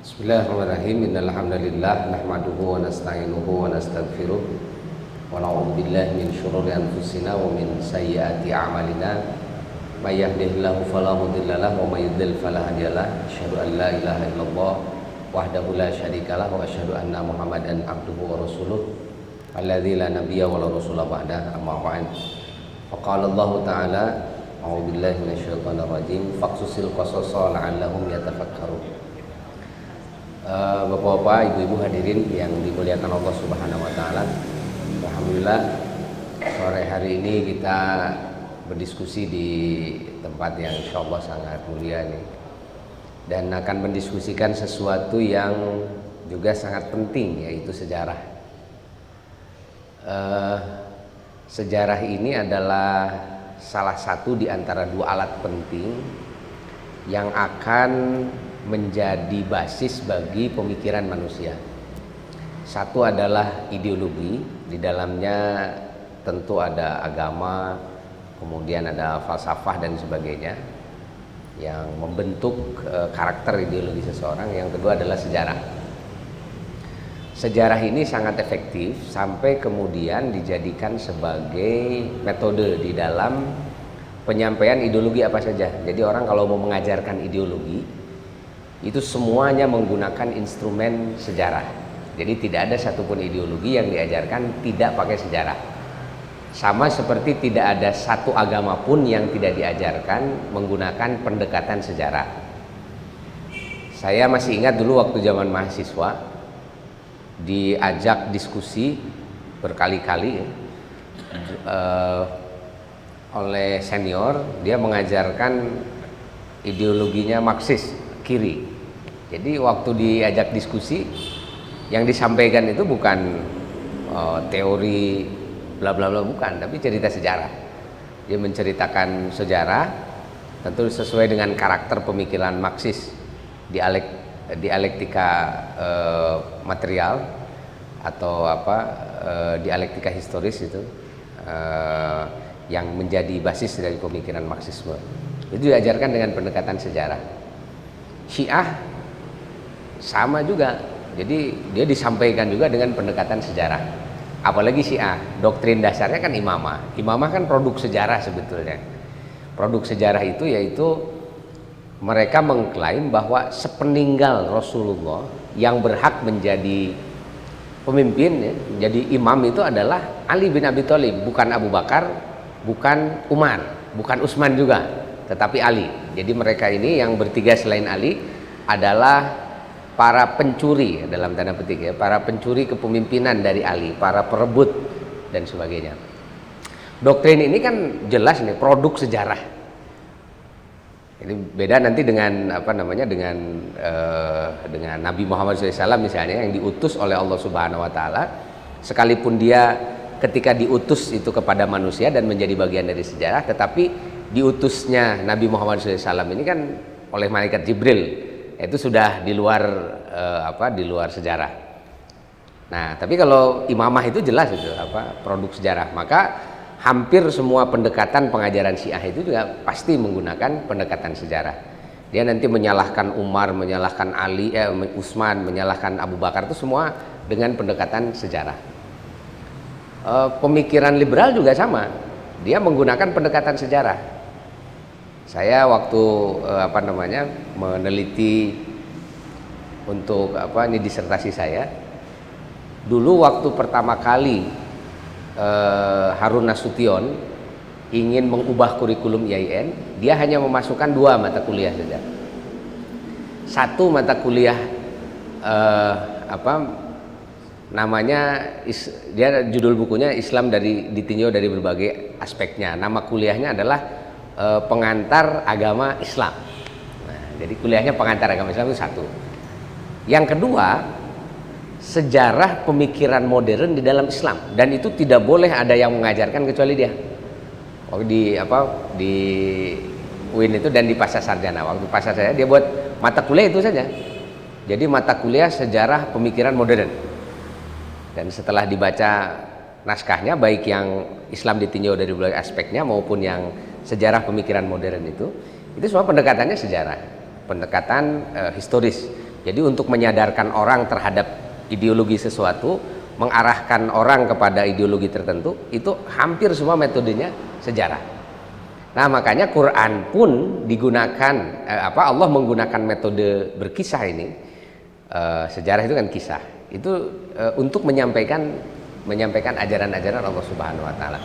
Bismillahirrahmanirrahim. Innal hamdalillah nahmaduhu wa nasta'inuhu wa nastaghfiruh wa na'udzu billahi min syururi anfusina wa min sayyiati a'malina. May yahdihillahu fala mudilla lahu wa may yudlil fala hadiyalah. Asyhadu an la ilaha illallah wahdahu la syarikalah wa asyhadu anna Muhammadan abduhu wa rasuluh alladzi la nabiyya wa la rasula ba'da. Amma ba'd. Faqala Allah ta'ala a'udzu billahi minasyaitonir rajim faqsusil qasasa la'allahum yatafakkarun. Bapak-bapak, ibu-ibu hadirin yang dimuliakan Allah Subhanahu wa taala. Alhamdulillah sore hari ini kita berdiskusi di tempat yang insyaallah sangat mulia ini, dan akan mendiskusikan sesuatu yang juga sangat penting, yaitu sejarah. Sejarah ini adalah salah satu di antara dua alat penting yang akan menjadi basis bagi pemikiran manusia. Satu adalah ideologi, di dalamnya tentu ada agama, kemudian ada falsafah dan sebagainya yang membentuk karakter ideologi seseorang. Yang kedua adalah sejarah. Sejarah ini sangat efektif sampai kemudian dijadikan sebagai metode di dalam penyampaian ideologi apa saja. Jadi orang kalau mau mengajarkan ideologi itu semuanya menggunakan instrumen sejarah. Jadi tidak ada satupun ideologi yang diajarkan tidak pakai sejarah. Sama seperti tidak ada satu agama pun yang tidak diajarkan menggunakan pendekatan sejarah. Saya masih ingat dulu waktu zaman mahasiswa diajak diskusi berkali-kali oleh senior. Dia mengajarkan ideologinya Marxis, kiri. Jadi waktu diajak diskusi, yang disampaikan itu bukan teori bla bla bla, bukan, tapi cerita sejarah. Dia menceritakan sejarah tentu sesuai dengan karakter pemikiran Marxis, dialektika material atau dialektika historis itu yang menjadi basis dari pemikiran Marxisme. Itu diajarkan dengan pendekatan sejarah. Syiah sama juga, jadi dia disampaikan juga dengan pendekatan sejarah. Apalagi Syiah, doktrin dasarnya kan imamah. Imamah kan produk sejarah sebetulnya. Produk sejarah itu yaitu mereka mengklaim bahwa sepeninggal Rasulullah yang berhak menjadi pemimpin, menjadi imam itu adalah Ali bin Abi Thalib, bukan Abu Bakar, bukan Umar, bukan Utsman juga, tetapi Ali. Jadi mereka ini yang bertiga selain Ali adalah para pencuri, dalam tanda petik ya, para pencuri kepemimpinan dari Ali, para perebut dan sebagainya. Doktrin ini kan jelas nih produk sejarah. Ini beda nanti dengan dengan Nabi Muhammad SAW misalnya, yang diutus oleh Allah Subhanahu Wa Taala. Sekalipun dia ketika diutus itu kepada manusia dan menjadi bagian dari sejarah, tetapi diutusnya Nabi Muhammad SAW ini kan oleh malaikat Jibril, itu sudah di luar sejarah. Nah, tapi kalau imamah itu jelas itu produk sejarah. Maka hampir semua pendekatan pengajaran Syiah itu juga pasti menggunakan pendekatan sejarah. Dia nanti menyalahkan Umar, menyalahkan Ali, Utsman, menyalahkan Abu Bakar, itu semua dengan pendekatan sejarah. Pemikiran liberal juga sama, dia menggunakan pendekatan sejarah. Saya waktu meneliti untuk ini disertasi saya, dulu waktu pertama kali Harun Nasution ingin mengubah kurikulum IAIN, dia hanya memasukkan dua mata kuliah saja. Satu mata kuliah dia judul bukunya Islam ditinjau dari berbagai aspeknya. Nama kuliahnya adalah pengantar agama Islam. Nah, jadi kuliahnya pengantar agama Islam itu satu. Yang kedua, sejarah pemikiran modern di dalam Islam, dan itu tidak boleh ada yang mengajarkan kecuali dia. Di UIN itu dan di Pasca Sarjana. Waktu Pasca Sarjana dia buat mata kuliah itu saja. Jadi mata kuliah sejarah pemikiran modern. Dan setelah dibaca naskahnya, baik yang Islam ditinjau dari berbagai aspeknya maupun yang sejarah pemikiran modern itu semua pendekatannya sejarah, pendekatan historis. Jadi untuk menyadarkan orang terhadap ideologi sesuatu, mengarahkan orang kepada ideologi tertentu, itu hampir semua metodenya sejarah. Nah, makanya Quran pun digunakan Allah menggunakan metode berkisah ini. Sejarah itu kan kisah. Itu untuk menyampaikan ajaran-ajaran Allah Subhanahu wa taala.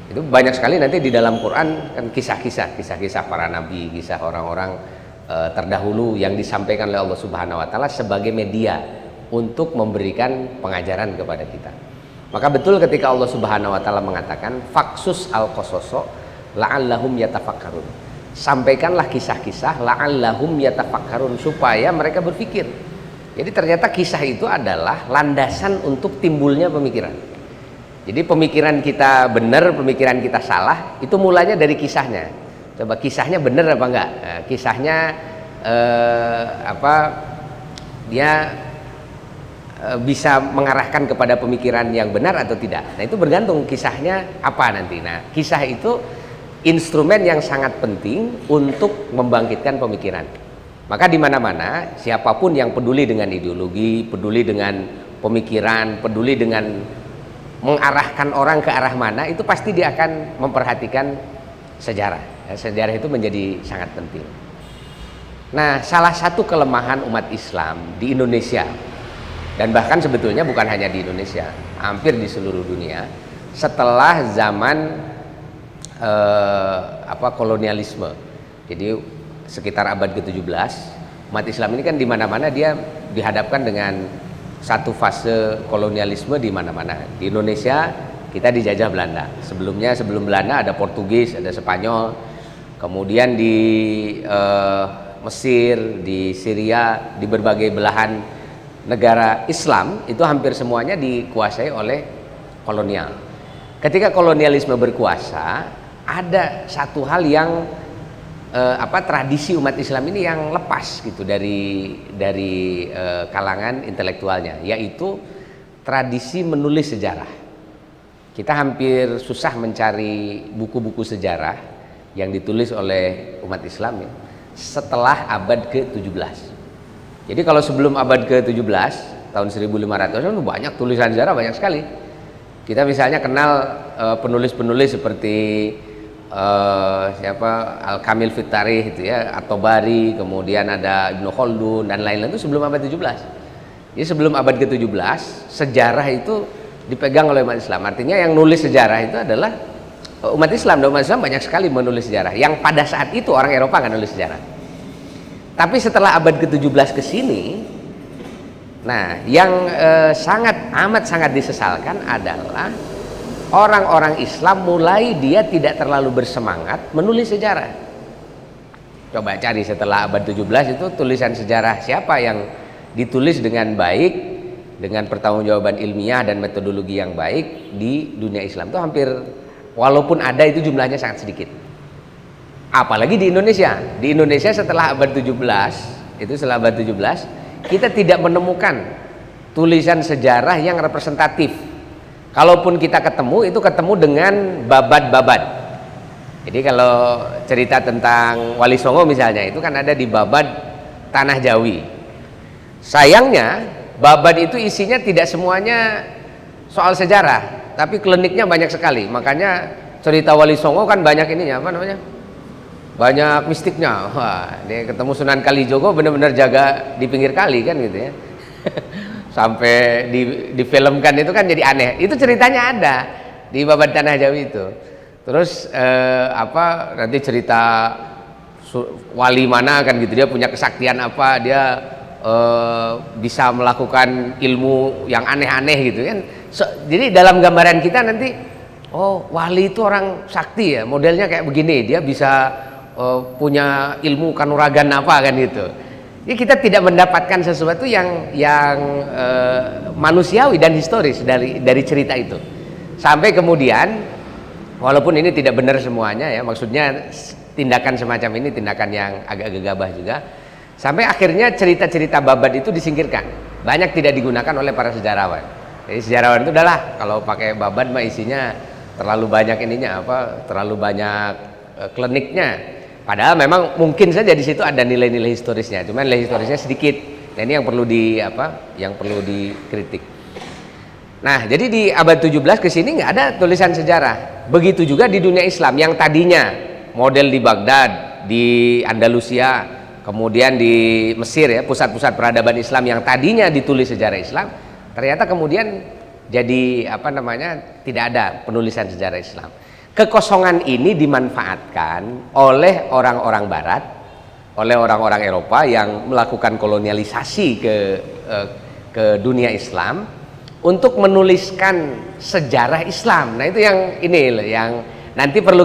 Itu banyak sekali nanti di dalam Quran kan kisah-kisah para nabi, kisah orang-orang terdahulu yang disampaikan oleh Allah Subhanahu wa taala sebagai media untuk memberikan pengajaran kepada kita. Maka betul ketika Allah Subhanahu wa taala mengatakan faksus al-qasoso la'allahum yatafakkarun. Sampaikanlah kisah-kisah la'allahum yatafakkarun, supaya mereka berpikir. Jadi ternyata kisah itu adalah landasan untuk timbulnya pemikiran. Jadi pemikiran kita benar, pemikiran kita salah, itu mulanya dari kisahnya. Coba kisahnya benar apa enggak? Kisahnya dia bisa mengarahkan kepada pemikiran yang benar atau tidak. Nah, itu bergantung kisahnya apa nanti. Nah, kisah itu instrumen yang sangat penting untuk membangkitkan pemikiran. Maka di mana-mana siapapun yang peduli dengan ideologi, peduli dengan pemikiran, peduli dengan mengarahkan orang ke arah mana, itu pasti dia akan memperhatikan sejarah. Sejarah itu menjadi sangat penting. Nah, salah satu kelemahan umat Islam di Indonesia, dan bahkan sebetulnya bukan hanya di Indonesia, hampir di seluruh dunia, setelah zaman kolonialisme. Jadi sekitar abad ke-17, umat Islam ini kan di mana-mana dia dihadapkan dengan satu fase kolonialisme di mana-mana. Di Indonesia kita dijajah Belanda. Sebelum Belanda ada Portugis, ada Spanyol. Kemudian di Mesir, di Syria, di berbagai belahan negara Islam itu hampir semuanya dikuasai oleh kolonial. Ketika kolonialisme berkuasa, ada satu hal yang tradisi umat Islam ini yang lepas gitu dari kalangan intelektualnya, yaitu tradisi menulis sejarah. Kita hampir susah mencari buku-buku sejarah yang ditulis oleh umat Islam ya, setelah abad ke-17. Jadi kalau sebelum abad ke-17 tahun 1500 banyak tulisan sejarah, banyak sekali. Kita misalnya kenal penulis-penulis seperti Al-Kamil fit Tarikh itu ya, At-Tabari, kemudian ada Ibnu Khaldun dan lain-lain, itu sebelum abad 17. Jadi sebelum abad ke-17 sejarah itu dipegang oleh umat Islam. Artinya yang nulis sejarah itu adalah umat Islam. Dan umat Islam banyak sekali menulis sejarah. Yang pada saat itu orang Eropa nggak nulis sejarah. Tapi setelah abad ke-17 ke sini, nah yang amat sangat disesalkan adalah orang-orang Islam mulai dia tidak terlalu bersemangat menulis sejarah. Coba cari setelah abad 17 itu tulisan sejarah siapa yang ditulis dengan baik, dengan pertanggungjawaban ilmiah dan metodologi yang baik di dunia Islam itu hampir, walaupun ada itu jumlahnya sangat sedikit. Apalagi di Indonesia. Di Indonesia setelah abad 17, setelah abad 17 kita tidak menemukan tulisan sejarah yang representatif. Kalaupun kita ketemu, itu ketemu dengan babad-babad. Jadi kalau cerita tentang Wali Songo misalnya, itu kan ada di babad Tanah Jawi. Sayangnya babad itu isinya tidak semuanya soal sejarah, tapi kliniknya banyak sekali. Makanya cerita Wali Songo kan banyak ininya, banyak mistiknya. Wah, dia ketemu Sunan Kalijogo benar-benar jaga di pinggir kali kan gitu ya. Sampai difilmkan itu kan jadi aneh. Itu ceritanya ada di babad Tanah Jawi itu. Terus nanti cerita wali mana kan gitu, dia punya kesaktian apa, dia bisa melakukan ilmu yang aneh-aneh gitu kan. Jadi dalam gambaran kita nanti, oh wali itu orang sakti ya, modelnya kayak begini, dia bisa punya ilmu kanuragan apa kan gitu. Jadi kita tidak mendapatkan sesuatu yang manusiawi dan historis dari cerita itu. Sampai kemudian, walaupun ini tidak benar semuanya ya, maksudnya tindakan semacam ini tindakan yang agak gegabah juga. Sampai akhirnya cerita-cerita babad itu disingkirkan. Banyak tidak digunakan oleh para sejarawan. Jadi sejarawan itu udahlah, kalau pakai babad mah isinya terlalu banyak terlalu banyak kliniknya. Padahal memang mungkin saja di situ ada nilai-nilai historisnya, cuman nilai historisnya sedikit. Nah, ini yang perlu dikritik. Nah, jadi di abad 17 ke sini nggak ada tulisan sejarah. Begitu juga di dunia Islam yang tadinya model di Baghdad, di Andalusia, kemudian di Mesir ya, pusat-pusat peradaban Islam yang tadinya ditulis sejarah Islam, ternyata kemudian jadi tidak ada penulisan sejarah Islam. Kekosongan ini dimanfaatkan oleh orang-orang Barat, oleh orang-orang Eropa yang melakukan kolonialisasi ke dunia Islam untuk menuliskan sejarah Islam. Nah, itu yang nanti perlu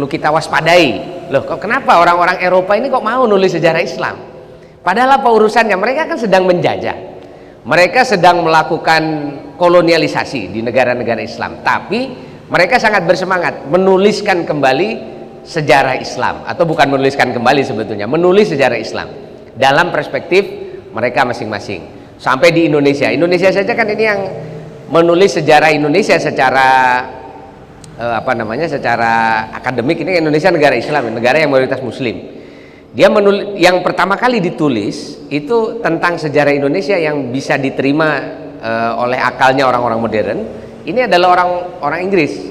kita waspadai. Loh, kenapa orang-orang Eropa ini kok mau nulis sejarah Islam? Padahal apa urusannya? Mereka kan sedang menjajah. Mereka sedang melakukan kolonialisasi di negara-negara Islam. Tapi mereka sangat bersemangat menuliskan kembali sejarah Islam, atau bukan menuliskan kembali sebetulnya, menulis sejarah Islam dalam perspektif mereka masing-masing. Sampai di Indonesia saja kan ini yang menulis sejarah Indonesia secara secara akademik. Ini Indonesia negara Islam, negara yang mayoritas Muslim. Dia yang pertama kali ditulis itu tentang sejarah Indonesia yang bisa diterima oleh akalnya orang-orang modern. Ini adalah orang Inggris,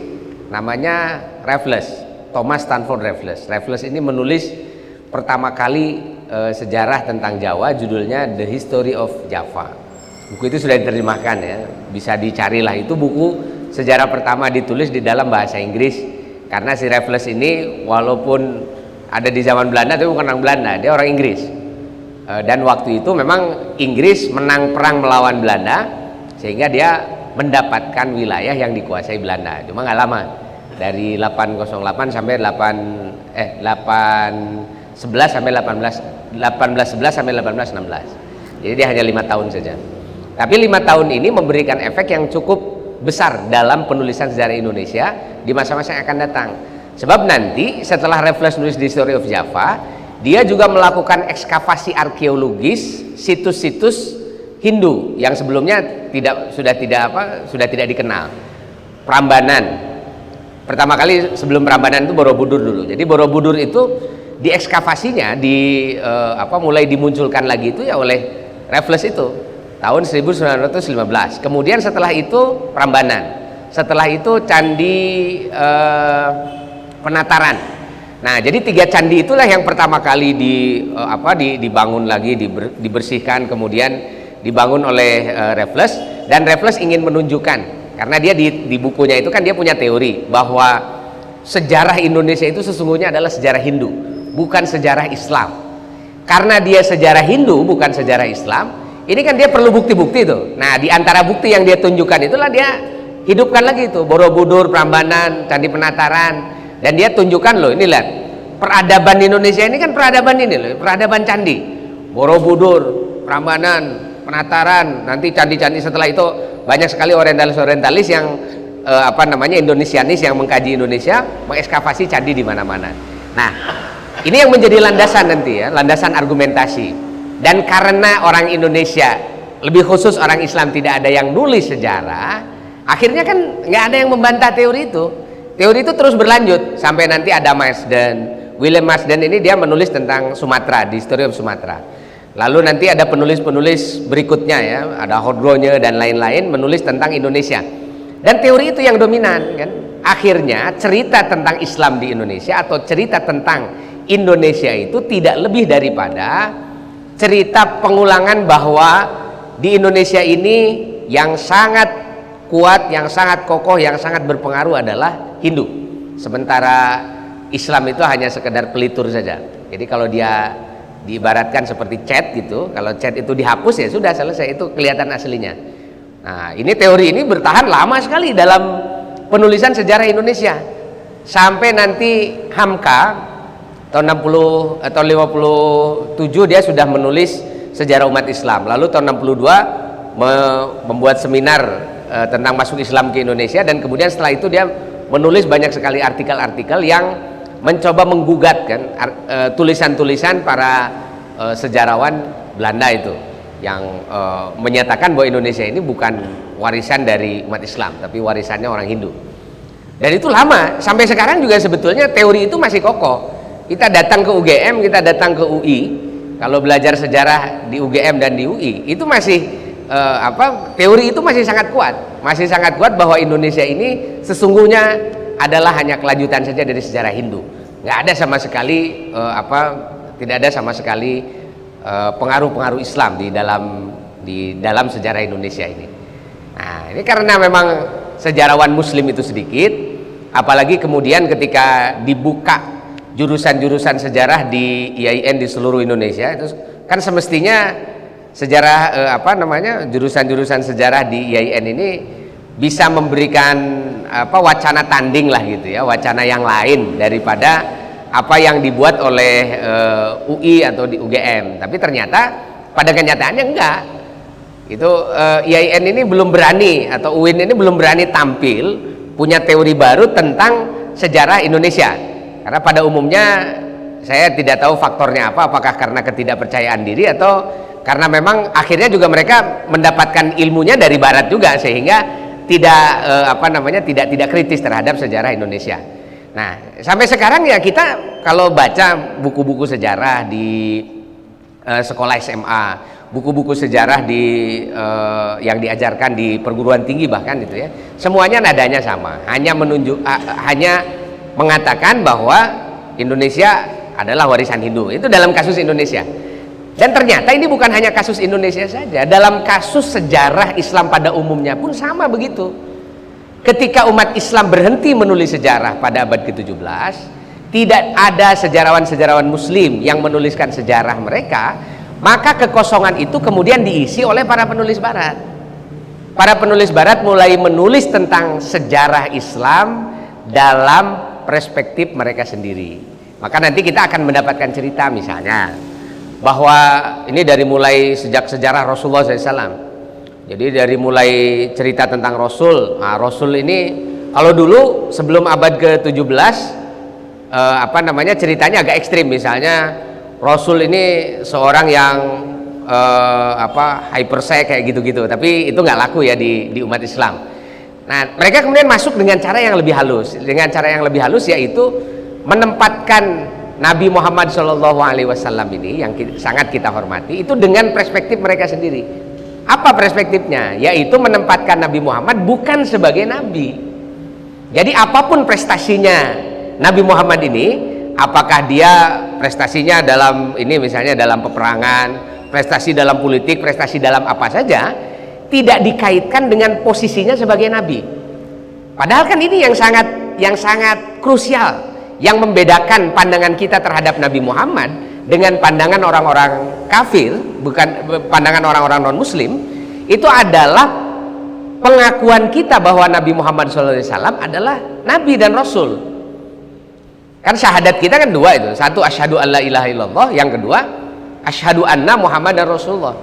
namanya Raffles. Thomas Stanford Raffles. Raffles ini menulis pertama kali sejarah tentang Jawa, judulnya The History of Java. Buku itu sudah diterjemahkan ya, bisa dicarilah. Itu buku sejarah pertama ditulis di dalam bahasa Inggris, karena si Raffles ini walaupun ada di zaman Belanda tapi bukan orang Belanda, dia orang Inggris. Dan waktu itu memang Inggris menang perang melawan Belanda, sehingga dia mendapatkan wilayah yang dikuasai Belanda. Cuma nggak lama, dari 808 sampai 1811 sampai 1816. Jadi dia hanya 5 tahun saja. Tapi 5 tahun ini memberikan efek yang cukup besar dalam penulisan sejarah Indonesia di masa-masa yang akan datang. Sebab nanti setelah Raffles nulis The History of Java, dia juga melakukan ekskavasi arkeologis situs-situs Hindu yang sebelumnya sudah tidak dikenal. Prambanan. Pertama kali sebelum Prambanan itu Borobudur dulu. Jadi Borobudur itu diekskavasinya mulai dimunculkan lagi itu ya oleh Raffles itu tahun 1915. Kemudian setelah itu Prambanan. Setelah itu Candi Penataran. Nah, jadi 3 candi itulah yang pertama kali dibangun lagi, dibersihkan, kemudian dibangun oleh Raffles. Dan Raffles ingin menunjukkan, karena dia di bukunya itu kan dia punya teori bahwa sejarah Indonesia itu sesungguhnya adalah sejarah Hindu, bukan sejarah Islam. Karena dia sejarah Hindu bukan sejarah Islam, ini kan dia perlu bukti-bukti tuh. Nah, di antara bukti yang dia tunjukkan itulah dia hidupkan lagi itu Borobudur, Prambanan, Candi Penataran. Dan dia tunjukkan loh, ini lihat, peradaban Indonesia ini kan peradaban ini loh, peradaban candi, Borobudur, Prambanan, Penataran, nanti candi-candi setelah itu banyak sekali orientalis yang Indonesianis yang mengkaji Indonesia, mengekskavasi candi di mana-mana. Nah, ini yang menjadi landasan nanti ya, landasan argumentasi. Dan karena orang Indonesia, lebih khusus orang Islam tidak ada yang nulis sejarah, akhirnya kan nggak ada yang membantah teori itu. Teori itu terus berlanjut sampai nanti ada William Marsden ini dia menulis tentang Sumatera, di History of Sumatera. Lalu nanti ada penulis-penulis berikutnya ya, ada Hodronje dan lain-lain menulis tentang Indonesia. Dan teori itu yang dominan kan. Akhirnya cerita tentang Islam di Indonesia atau cerita tentang Indonesia itu tidak lebih daripada cerita pengulangan bahwa di Indonesia ini yang sangat kuat, yang sangat kokoh, yang sangat berpengaruh adalah Hindu. Sementara Islam itu hanya sekedar pelitur saja. Jadi kalau dia diibaratkan seperti cat gitu, kalau cat itu dihapus ya sudah selesai, itu kelihatan aslinya. Nah, ini teori ini bertahan lama sekali dalam penulisan sejarah Indonesia. Sampai nanti Hamka tahun 60 atau 57 dia sudah menulis sejarah umat Islam. Lalu tahun 62 membuat seminar tentang masuk Islam ke Indonesia, dan kemudian setelah itu dia menulis banyak sekali artikel-artikel yang mencoba menggugatkan tulisan-tulisan para sejarawan Belanda itu yang menyatakan bahwa Indonesia ini bukan warisan dari umat Islam tapi warisannya orang Hindu. Dan itu lama, sampai sekarang juga sebetulnya teori itu masih kokoh. Kita datang ke UGM, kita datang ke UI, kalau belajar sejarah di UGM dan di UI, itu masih teori itu masih sangat kuat bahwa Indonesia ini sesungguhnya adalah hanya kelanjutan saja dari sejarah Hindu. Nggak ada sama sekali tidak ada sama sekali pengaruh-pengaruh Islam di dalam sejarah Indonesia ini. Nah, ini karena memang sejarawan Muslim itu sedikit, apalagi kemudian ketika dibuka jurusan-jurusan sejarah di IAIN di seluruh Indonesia, itu kan semestinya sejarah jurusan-jurusan sejarah di IAIN ini bisa memberikan wacana tanding lah gitu ya, wacana yang lain daripada apa yang dibuat oleh UI atau di UGM. Tapi ternyata pada kenyataannya enggak. Itu IAIN ini belum berani, atau UIN ini belum berani tampil punya teori baru tentang sejarah Indonesia. Karena pada umumnya saya tidak tahu faktornya apa, apakah karena ketidakpercayaan diri atau karena memang akhirnya juga mereka mendapatkan ilmunya dari barat juga, sehingga tidak kritis terhadap sejarah Indonesia. Nah, sampai sekarang ya kita kalau baca buku-buku sejarah di sekolah SMA, buku-buku sejarah yang diajarkan di perguruan tinggi bahkan itu ya, semuanya nadanya sama, hanya mengatakan bahwa Indonesia adalah warisan Hindu. Itu dalam kasus Indonesia. Dan ternyata ini bukan hanya kasus Indonesia saja, dalam kasus sejarah Islam pada umumnya pun sama begitu. Ketika umat Islam berhenti menulis sejarah pada abad ke-17, tidak ada sejarawan-sejarawan Muslim yang menuliskan sejarah mereka, maka kekosongan itu kemudian diisi oleh para penulis Barat. Para penulis Barat mulai menulis tentang sejarah Islam dalam perspektif mereka sendiri. Maka nanti kita akan mendapatkan cerita misalnya bahwa ini dari mulai sejak sejarah Rasulullah SAW. Jadi dari mulai cerita tentang Rasul. Nah, Rasul ini kalau dulu sebelum abad ke-17 ceritanya agak ekstrim. Misalnya Rasul ini seorang yang hypersek kayak gitu-gitu. Tapi itu nggak laku ya di umat Islam. Nah, mereka kemudian masuk dengan cara yang lebih halus. Dengan cara yang lebih halus yaitu menempatkan Nabi Muhammad SAW ini yang sangat kita hormati itu dengan perspektif mereka sendiri. Apa perspektifnya? Yaitu menempatkan Nabi Muhammad bukan sebagai nabi. Jadi apapun prestasinya Nabi Muhammad ini, apakah dia prestasinya dalam ini misalnya dalam peperangan, prestasi dalam politik, prestasi dalam apa saja, tidak dikaitkan dengan posisinya sebagai nabi. Padahal kan ini yang sangat krusial, yang membedakan pandangan kita terhadap Nabi Muhammad dengan pandangan orang-orang kafir, bukan pandangan orang-orang non-muslim. Itu adalah pengakuan kita bahwa Nabi Muhammad SAW adalah nabi dan rasul. Kan syahadat kita kan dua itu, satu asyhadu alla ilaha illallah, yang kedua asyhadu anna Muhammadar Rasulullah.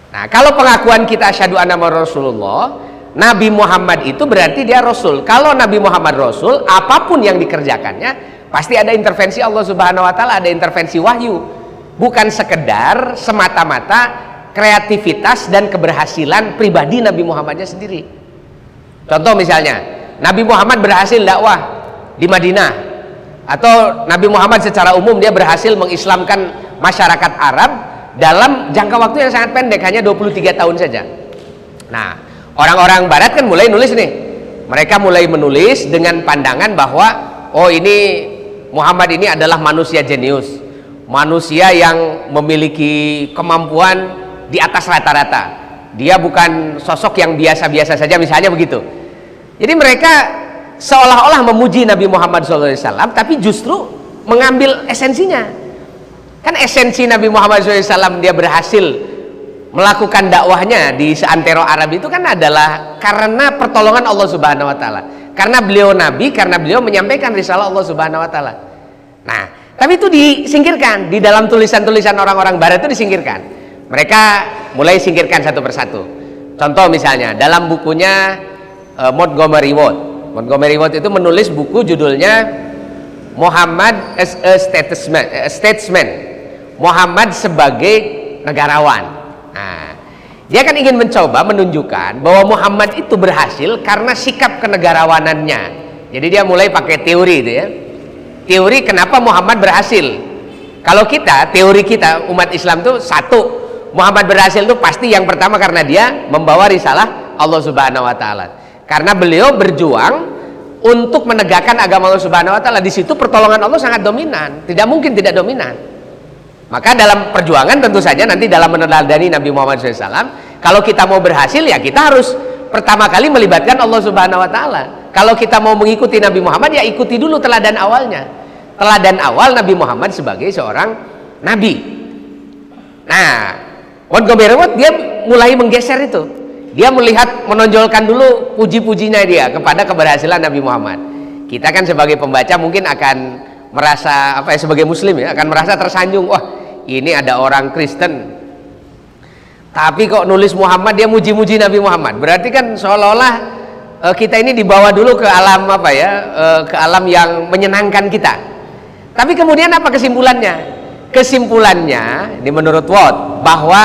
Nah, kalau pengakuan kita asyhadu anna Rasulullah, Nabi Muhammad itu berarti dia rasul. Kalau Nabi Muhammad rasul, apapun yang dikerjakannya pasti ada intervensi Allah Subhanahu wa taala, ada intervensi wahyu. Bukan sekedar semata-mata kreativitas dan keberhasilan pribadi Nabi Muhammadnya sendiri. Contoh misalnya, Nabi Muhammad berhasil dakwah di Madinah, atau Nabi Muhammad secara umum dia berhasil mengislamkan masyarakat Arab dalam jangka waktu yang sangat pendek, hanya 23 tahun saja. Nah, orang-orang barat kan mulai nulis nih. Mereka mulai menulis dengan pandangan bahwa oh ini Muhammad ini adalah manusia jenius, manusia yang memiliki kemampuan di atas rata-rata. Dia bukan sosok yang biasa-biasa saja, misalnya begitu. Jadi mereka seolah-olah memuji Nabi Muhammad SAW, tapi justru mengambil esensinya. Kan esensi Nabi Muhammad SAW dia berhasil melakukan dakwahnya di seantero Arab itu kan adalah karena pertolongan Allah Subhanahu wa taala. Karena beliau nabi, karena beliau menyampaikan risalah Allah Subhanahu wa taala. Nah, tapi itu disingkirkan di dalam tulisan-tulisan orang-orang barat, itu disingkirkan. Mereka mulai singkirkan satu persatu. Contoh misalnya dalam bukunya Montgomery Ward. Montgomery Ward itu menulis buku judulnya Muhammad as a Statesman. Muhammad sebagai negarawan. Nah, dia kan ingin mencoba menunjukkan bahwa Muhammad itu berhasil karena sikap kenegarawanannya Jadi dia mulai pakai teori itu ya. Teori kenapa Muhammad berhasil. Kalau kita, teori kita umat Islam tuh satu, Muhammad berhasil tuh pasti yang pertama karena dia membawa risalah Allah Subhanahu wa taala. Karena beliau berjuang untuk menegakkan agama Allah Subhanahu wa taala. Di situ pertolongan Allah sangat dominan, tidak mungkin tidak dominan. Maka dalam perjuangan tentu saja nanti dalam meneladani Nabi Muhammad SAW, kalau kita mau berhasil ya kita harus pertama kali melibatkan Allah Subhanahu wa taala. Kalau kita mau mengikuti Nabi Muhammad ya ikuti dulu teladan awalnya. Teladan awal Nabi Muhammad sebagai seorang nabi. Nah, Montgomery Watt dia mulai menggeser itu. Dia melihat, menonjolkan dulu puji-pujinya dia kepada keberhasilan Nabi Muhammad. Kita kan sebagai pembaca mungkin akan merasa apa ya, sebagai muslim ya, akan merasa tersanjung. Wah, ini ada orang Kristen tapi kok nulis Muhammad, dia muji-muji Nabi Muhammad. Berarti kan seolah-olah kita ini dibawa dulu ke alam apa ya, ke alam yang menyenangkan kita. Tapi kemudian apa kesimpulannya? Kesimpulannya ini menurut Watt bahwa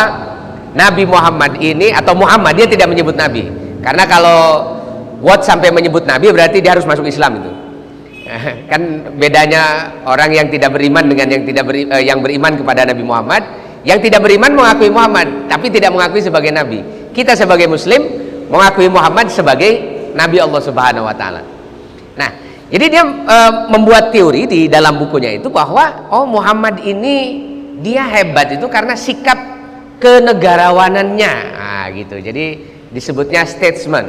Nabi Muhammad ini, atau Muhammad, dia tidak menyebut Nabi. Karena kalau Watt sampai menyebut Nabi berarti dia harus masuk Islam itu. Kan bedanya orang yang tidak beriman dengan yang beriman kepada Nabi Muhammad. Yang tidak beriman mengakui Muhammad tapi tidak mengakui sebagai Nabi. Kita sebagai Muslim mengakui Muhammad sebagai Nabi Allah Subhanahu wa taala. Nah, jadi dia membuat teori di dalam bukunya itu bahwa oh Muhammad ini dia hebat itu karena sikap kenegarawanannya, nah, gitu. Jadi disebutnya statesman.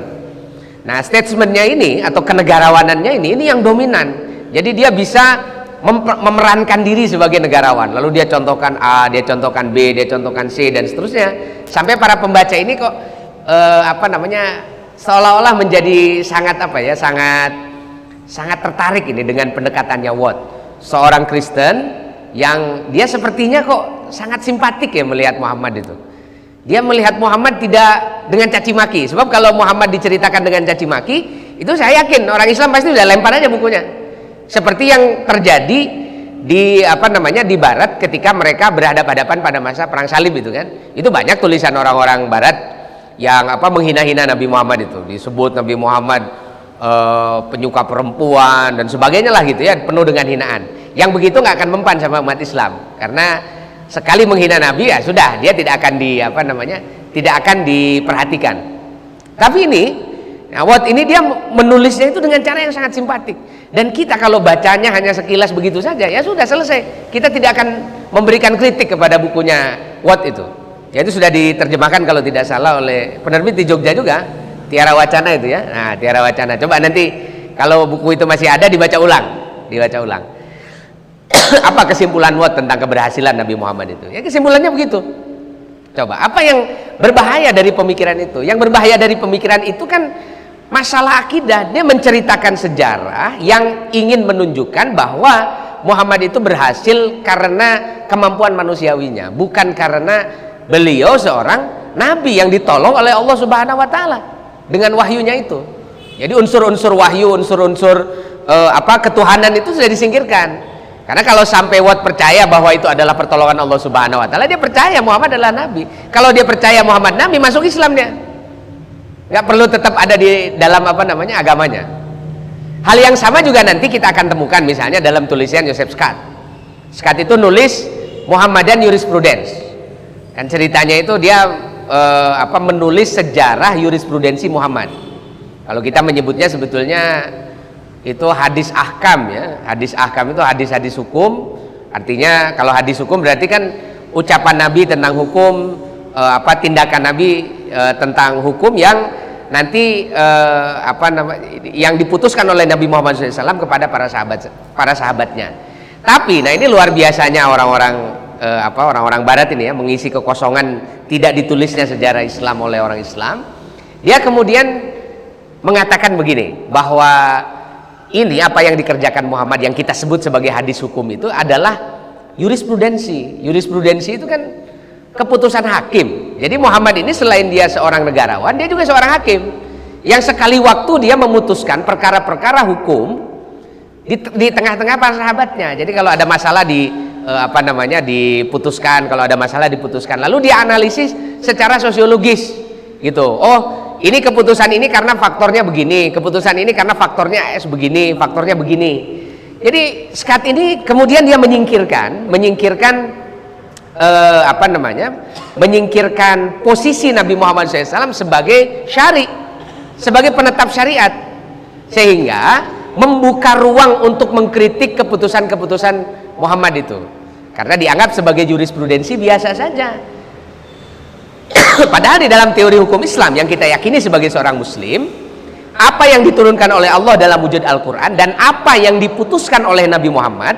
Nah, statesmannya ini atau kenegarawanannya ini yang dominan. Jadi dia bisa memerankan diri sebagai negarawan. Lalu dia contohkan A, dia contohkan B, dia contohkan C dan seterusnya. Sampai para pembaca ini kok apa namanya seolah-olah menjadi sangat apa ya, sangat tertarik ini dengan pendekatannya Watt. Seorang Kristen yang dia sepertinya kok sangat simpatik ya melihat Muhammad itu. Dia melihat Muhammad tidak dengan caci maki. Sebab kalau Muhammad diceritakan dengan caci maki, itu saya yakin orang Islam pasti udah lempar aja bukunya. Seperti yang terjadi di apa namanya di Barat ketika mereka berhadapan-hadapan pada masa perang salib itu kan. Itu banyak tulisan orang-orang Barat yang apa menghina-hina Nabi Muhammad itu. Disebut Nabi Muhammad penyuka perempuan dan sebagainya lah gitu ya, penuh dengan hinaan. Yang begitu nggak akan mempan sama umat Islam, karena sekali menghina Nabi ya sudah, dia tidak akan tidak akan diperhatikan. Tapi ini Watt ini dia menulisnya itu dengan cara yang sangat simpatik, dan kita kalau bacanya hanya sekilas begitu saja ya sudah selesai, kita tidak akan memberikan kritik kepada bukunya Watt itu. Ya itu sudah diterjemahkan kalau tidak salah oleh penerbit di Jogja juga, Tiara Wacana itu ya. Nah, Tiara Wacana, coba nanti kalau buku itu masih ada dibaca ulang. Apa kesimpulan Watt tentang keberhasilan Nabi Muhammad itu? Ya kesimpulannya begitu. Coba, apa yang berbahaya dari pemikiran itu? Yang berbahaya dari pemikiran itu kan masalah akidah. Dia menceritakan sejarah yang ingin menunjukkan bahwa Muhammad itu berhasil karena kemampuan manusiawinya, bukan karena beliau seorang nabi yang ditolong oleh Allah Subhanahu wa taala dengan wahyunya itu. Jadi unsur-unsur wahyu, unsur-unsur ketuhanan itu sudah disingkirkan. Karena kalau sampai Watt percaya bahwa itu adalah pertolongan Allah Subhanahu wa taala, dia percaya Muhammad adalah nabi. Kalau dia percaya Muhammad nabi, masuk Islam dia. Nggak perlu tetap ada di dalam agamanya. Hal yang sama juga nanti kita akan temukan misalnya dalam tulisan Joseph Scott. Scott itu nulis Muhammadan Jurisprudence. Kan ceritanya itu dia menulis sejarah jurisprudensi Muhammad. Kalau kita menyebutnya sebetulnya itu hadis ahkam ya. Hadis ahkam itu hadis-hadis hukum. Artinya kalau hadis hukum berarti kan ucapan Nabi tentang hukum, tindakan Nabi tentang hukum yang nanti yang diputuskan oleh Nabi Muhammad SAW kepada para sahabatnya. Tapi nah ini luar biasanya orang-orang Barat ini ya, mengisi kekosongan tidak ditulisnya sejarah Islam oleh orang Islam. Dia kemudian mengatakan begini, bahwa ini apa yang dikerjakan Muhammad yang kita sebut sebagai hadis hukum itu adalah jurisprudensi. Jurisprudensi itu kan keputusan hakim. Jadi Muhammad ini selain dia seorang negarawan, dia juga seorang hakim yang sekali waktu dia memutuskan perkara-perkara hukum di tengah-tengah para sahabatnya. Jadi kalau ada masalah diputuskan, kalau ada masalah diputuskan, lalu dia analisis secara sosiologis gitu. Oh, ini keputusan ini karena faktornya begini, keputusan ini karena faktornya S begini, faktornya begini. Jadi Scott ini kemudian dia menyingkirkan menyingkirkan posisi Nabi Muhammad SAW sebagai syari, sebagai penetap syariat, sehingga membuka ruang untuk mengkritik keputusan-keputusan Muhammad itu, karena dianggap sebagai jurisprudensi biasa saja. Padahal di dalam teori hukum Islam yang kita yakini sebagai seorang muslim, apa yang diturunkan oleh Allah dalam wujud Al-Quran dan apa yang diputuskan oleh Nabi Muhammad,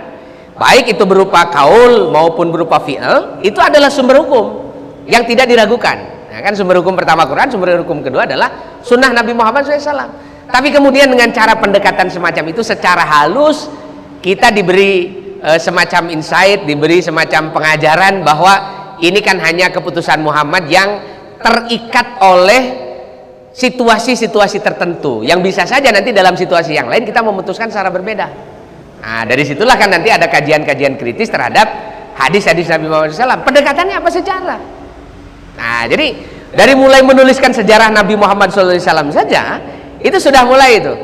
baik itu berupa kaul maupun berupa fi'il, itu adalah sumber hukum yang tidak diragukan. Nah, kan sumber hukum pertama Quran, sumber hukum kedua adalah sunnah Nabi Muhammad SAW. Tapi kemudian dengan cara pendekatan semacam itu, secara halus kita diberi semacam insight, diberi semacam pengajaran bahwa ini kan hanya keputusan Muhammad yang terikat oleh situasi-situasi tertentu, yang bisa saja nanti dalam situasi yang lain kita memutuskan secara berbeda. Nah, dari situlah kan nanti ada kajian-kajian kritis terhadap hadis-hadis Nabi Muhammad SAW. Pendekatannya apa? Sejarah. Nah, jadi dari mulai menuliskan sejarah Nabi Muhammad SAW saja itu sudah mulai itu.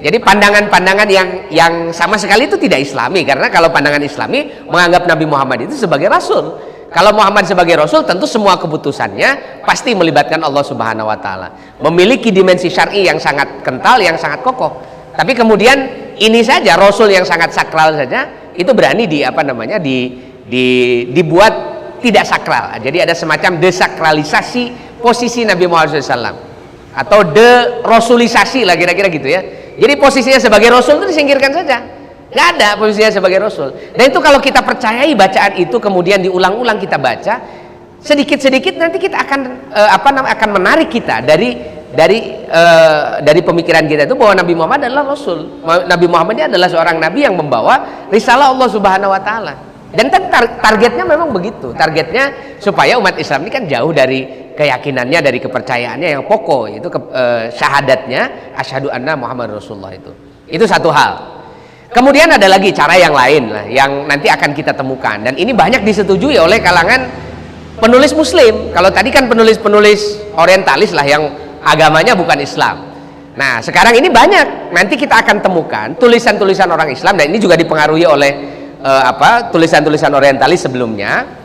Jadi pandangan-pandangan yang sama sekali itu tidak Islami, karena kalau pandangan Islami menganggap Nabi Muhammad itu sebagai Rasul. Kalau Muhammad sebagai Rasul, tentu semua keputusannya pasti melibatkan Allah Subhanahu Wa Taala, memiliki dimensi syar'i yang sangat kental, yang sangat kokoh. Tapi kemudian ini saja Rasul yang sangat sakral saja itu berani dibuat tidak sakral. Jadi ada semacam desakralisasi posisi Nabi Muhammad SAW, atau derasulisasi lah kira-kira gitu ya. Jadi posisinya sebagai Rasul itu disingkirkan saja, nggak ada posisinya sebagai Rasul. Dan itu kalau kita percayai bacaan itu kemudian diulang-ulang kita baca, sedikit-sedikit nanti kita akan menarik kita dari pemikiran kita itu bahwa Nabi Muhammad adalah Rasul. Nabi Muhammad ini adalah seorang Nabi yang membawa risalah Allah Subhanahu Wa Taala. Dan targetnya memang begitu. Targetnya supaya umat Islam ini kan jauh dari keyakinannya, dari kepercayaannya yang pokok, itu syahadatnya asyhadu anna Muhammad Rasulullah itu. Itu satu hal. Kemudian ada lagi cara yang lain lah yang nanti akan kita temukan, dan ini banyak disetujui oleh kalangan penulis Muslim. Kalau tadi kan penulis orientalis lah yang agamanya bukan Islam. Nah, sekarang ini banyak nanti kita akan temukan tulisan-tulisan orang Islam, dan ini juga dipengaruhi oleh tulisan-tulisan orientalis sebelumnya,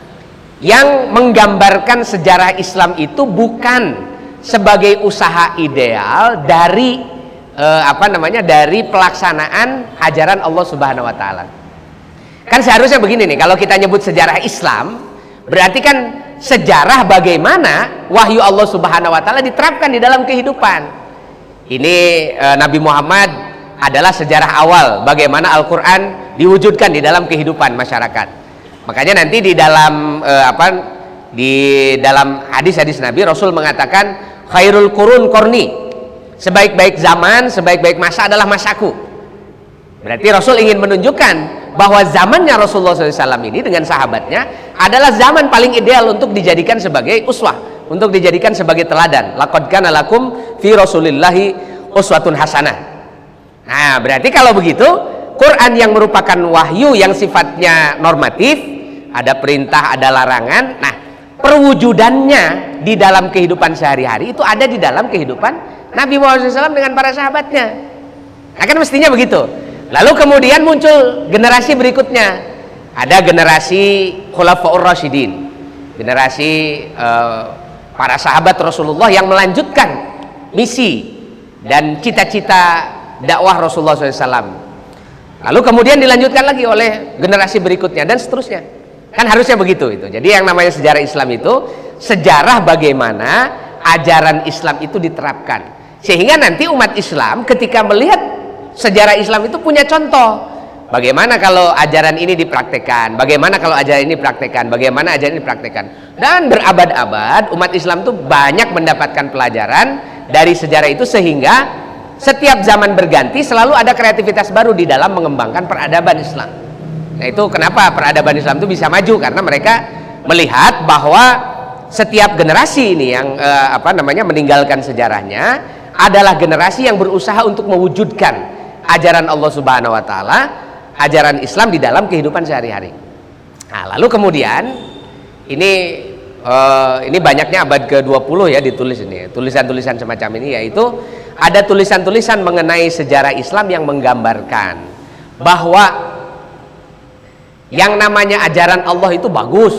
yang menggambarkan sejarah Islam itu bukan sebagai usaha ideal dari dari pelaksanaan ajaran Allah Subhanahu Wa Taala. Kan seharusnya begini nih, kalau kita nyebut sejarah Islam, berarti kan sejarah bagaimana wahyu Allah Subhanahu Wa Taala diterapkan di dalam kehidupan. Ini Nabi Muhammad adalah sejarah awal bagaimana Al-Quran diwujudkan di dalam kehidupan masyarakat. Makanya nanti di dalam hadis-hadis Nabi, Rasul mengatakan khairul qurun qarni, sebaik-baik zaman, sebaik-baik masa adalah masaku. Berarti Rasul ingin menunjukkan bahwa zamannya Rasulullah SAW ini dengan sahabatnya adalah zaman paling ideal untuk dijadikan sebagai uswah, untuk dijadikan sebagai teladan. Laqad kana lakum fi Rasulillahi uswatun hasanah. Nah, berarti kalau begitu, Quran yang merupakan wahyu yang sifatnya normatif, ada perintah, ada larangan. Nah, perwujudannya di dalam kehidupan sehari-hari itu ada di dalam kehidupan Nabi Muhammad SAW dengan para sahabatnya. Nah, kan mestinya begitu. Lalu kemudian muncul generasi berikutnya. Ada generasi Khulafaur Rasyidin, generasi para sahabat Rasulullah yang melanjutkan misi dan cita-cita dakwah Rasulullah SAW. Lalu kemudian dilanjutkan lagi oleh generasi berikutnya dan seterusnya. Kan harusnya begitu itu. Jadi yang namanya sejarah Islam itu sejarah bagaimana ajaran Islam itu diterapkan, sehingga nanti umat Islam ketika melihat sejarah Islam itu punya contoh. Bagaimana kalau ajaran ini dipraktekkan, bagaimana kalau ajaran ini dipraktekkan, bagaimana ajaran ini dipraktekkan. Dan berabad-abad umat Islam itu banyak mendapatkan pelajaran dari sejarah itu, sehingga setiap zaman berganti selalu ada kreativitas baru di dalam mengembangkan peradaban Islam. Nah, itu kenapa peradaban Islam itu bisa maju, karena mereka melihat bahwa setiap generasi ini yang meninggalkan sejarahnya adalah generasi yang berusaha untuk mewujudkan ajaran Allah Subhanahu Wa Taala, ajaran Islam di dalam kehidupan sehari-hari. Nah, lalu kemudian ini ini banyaknya abad ke-20 ya ditulis ini, tulisan-tulisan semacam ini, yaitu ada tulisan-tulisan mengenai sejarah Islam yang menggambarkan bahwa yang namanya ajaran Allah itu bagus,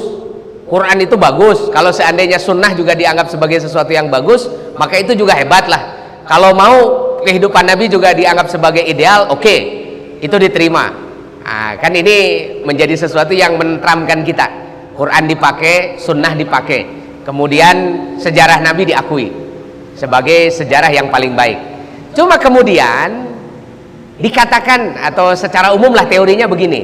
Quran itu bagus. Kalau seandainya sunnah juga dianggap sebagai sesuatu yang bagus, maka itu juga hebat lah. Kalau mau kehidupan Nabi juga dianggap sebagai ideal, oke, itu diterima. Nah, kan ini menjadi sesuatu yang menenteramkan kita. Quran dipakai, sunnah dipakai, kemudian sejarah Nabi diakui sebagai sejarah yang paling baik. Cuma kemudian dikatakan, atau secara umum lah teorinya begini,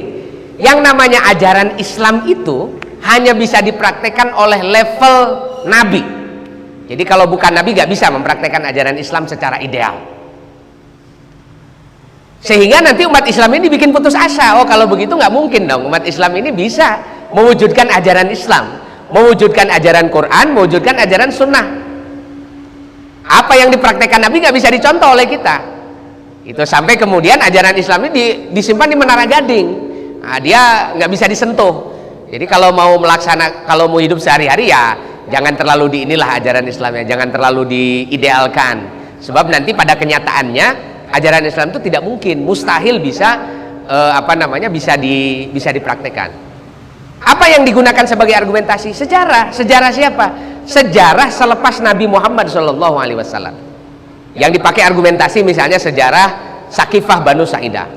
yang namanya ajaran Islam itu hanya bisa dipraktekkan oleh level Nabi. Jadi kalau bukan Nabi gak bisa mempraktekkan ajaran Islam secara ideal, sehingga nanti umat Islam ini bikin putus asa. Oh, kalau begitu nggak mungkin dong umat Islam ini bisa mewujudkan ajaran Islam, mewujudkan ajaran Quran, mewujudkan ajaran sunnah. Apa yang dipraktekkan Nabi nggak bisa dicontoh oleh kita. Itu sampai kemudian ajaran Islam ini disimpan di Menara Gading. Nah, dia nggak bisa disentuh. Jadi kalau mau kalau mau hidup sehari-hari ya jangan terlalu di inilah ajaran Islamnya, jangan terlalu diidealkan. Sebab nanti pada kenyataannya ajaran Islam itu tidak mungkin, mustahil bisa bisa dipraktekkan. Apa yang digunakan sebagai argumentasi? Sejarah. Sejarah siapa? Sejarah selepas Nabi Muhammad SAW. Yang dipakai argumentasi misalnya sejarah Sakifah Banu Sa'idah.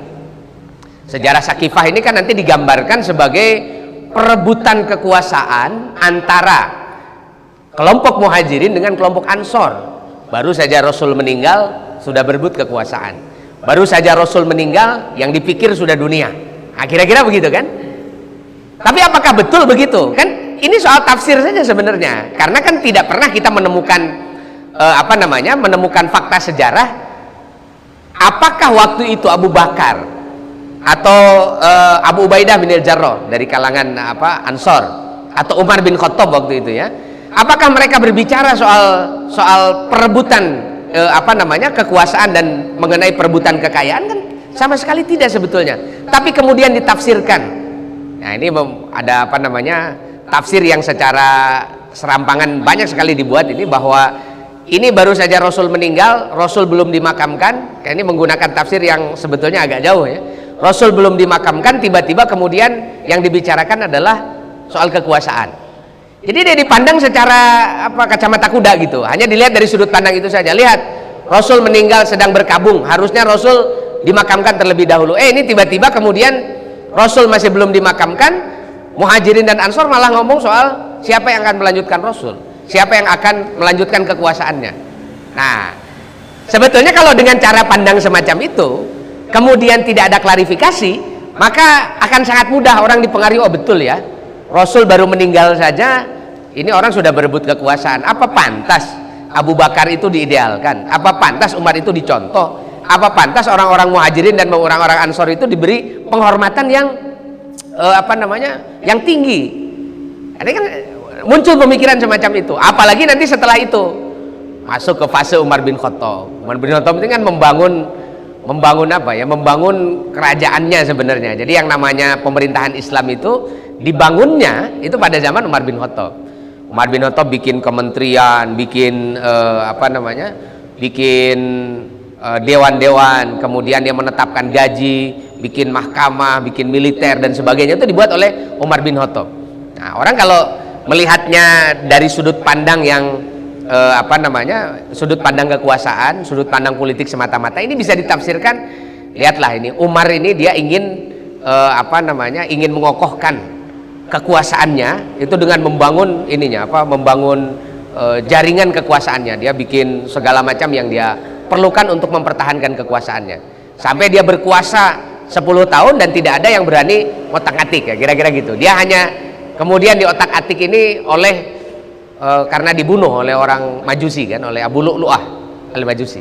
Sejarah Sakifah ini kan nanti digambarkan sebagai perebutan kekuasaan antara kelompok Muhajirin dengan kelompok Ansor. Baru saja Rasul meninggal sudah berebut kekuasaan. Baru saja Rasul meninggal yang dipikir sudah dunia. Nah, kira-kira begitu kan? Tapi apakah betul begitu? Kan ini soal tafsir saja sebenarnya. Karena kan tidak pernah kita menemukan menemukan fakta sejarah apakah waktu itu Abu Bakar atau Abu Ubaidah bin Al-Jarrah dari kalangan Ansor atau Umar bin Khattab waktu itu ya. Apakah mereka berbicara soal perebutan kekuasaan dan mengenai perebutan kekayaan? Kan sama sekali tidak sebetulnya. Tapi kemudian ditafsirkan. Nah, ini ada tafsir yang secara serampangan banyak sekali dibuat ini, bahwa ini baru saja Rasul meninggal, Rasul belum dimakamkan. Ini menggunakan tafsir yang sebetulnya agak jauh ya. Rasul belum dimakamkan, tiba-tiba kemudian yang dibicarakan adalah soal kekuasaan. Jadi dia dipandang secara kacamata kuda gitu, hanya dilihat dari sudut pandang itu saja. Lihat, Rasul meninggal sedang berkabung, harusnya Rasul dimakamkan terlebih dahulu. Ini tiba-tiba kemudian Rasul masih belum dimakamkan, Muhajirin dan Ansor malah ngomong soal siapa yang akan melanjutkan Rasul, siapa yang akan melanjutkan kekuasaannya. Nah, sebetulnya kalau dengan cara pandang semacam itu kemudian tidak ada klarifikasi, maka akan sangat mudah orang dipengaruhi. Oh betul ya, Rasul baru meninggal saja ini orang sudah berebut kekuasaan. Apa pantas Abu Bakar itu diidealkan? Apa pantas Umar itu dicontoh? Apa pantas orang-orang Muhajirin dan orang-orang Ansor itu diberi penghormatan yang yang tinggi? Ini kan muncul pemikiran semacam itu. Apalagi nanti setelah itu masuk ke fase Umar bin Khattab. Umar bin Khattab itu kan membangun kerajaannya sebenarnya. Jadi yang namanya pemerintahan Islam itu dibangunnya itu pada zaman Umar bin Khattab. Umar bin Khattab bikin kementerian, bikin dewan-dewan, kemudian dia menetapkan gaji, bikin mahkamah, bikin militer dan sebagainya, itu dibuat oleh Umar bin Khattab. Nah, orang kalau melihatnya dari sudut pandang yang sudut pandang kekuasaan, sudut pandang politik semata-mata, ini bisa ditafsirkan. Lihatlah ini, Umar ini dia ingin ingin mengokohkan kekuasaannya itu dengan membangun jaringan kekuasaannya. Dia bikin segala macam yang dia perlukan untuk mempertahankan kekuasaannya, sampai dia berkuasa 10 tahun dan tidak ada yang berani otak-atik ya, kira-kira gitu. Dia hanya kemudian di otak-atik ini karena dibunuh oleh orang Majusi kan, oleh Abu Lu'lu'ah al-Majusi.